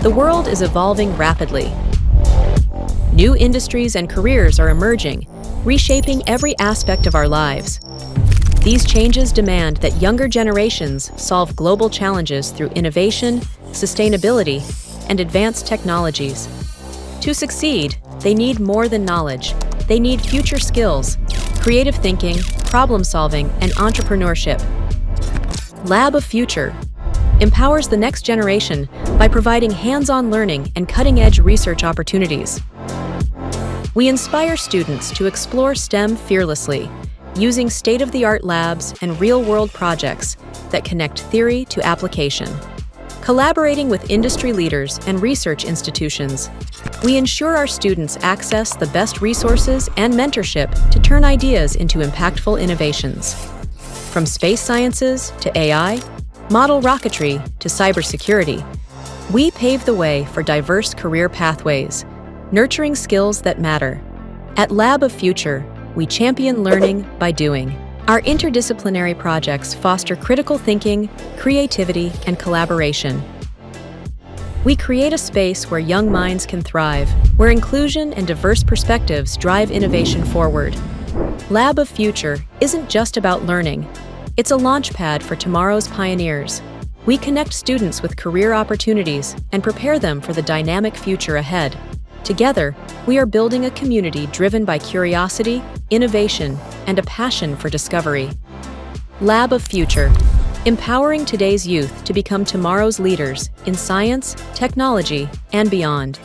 The world is evolving rapidly. New industries and careers are emerging, reshaping every aspect of our lives. These changes demand that younger generations solve global challenges through innovation, sustainability, and advanced technologies. To succeed, they need more than knowledge. They need future skills, creative thinking, problem-solving, and entrepreneurship. Lab of Future empowers the next generation by providing hands-on learning and cutting-edge research opportunities. We inspire students to explore STEM fearlessly, using state-of-the-art labs and real-world projects that connect theory to application. Collaborating with industry leaders and research institutions, we ensure our students access the best resources and mentorship to turn ideas into impactful innovations. From space sciences to AI, model rocketry to cybersecurity, we pave the way for diverse career pathways, nurturing skills that matter. At Lab of Future, we champion learning by doing. Our interdisciplinary projects foster critical thinking, creativity, and collaboration. We create a space where young minds can thrive, where inclusion and diverse perspectives drive innovation forward. Lab of Future isn't just about learning. It's a launchpad for tomorrow's pioneers. We connect students with career opportunities and prepare them for the dynamic future ahead. Together, we are building a community driven by curiosity, innovation, and a passion for discovery. Lab of Future, empowering today's youth to become tomorrow's leaders in science, technology, and beyond.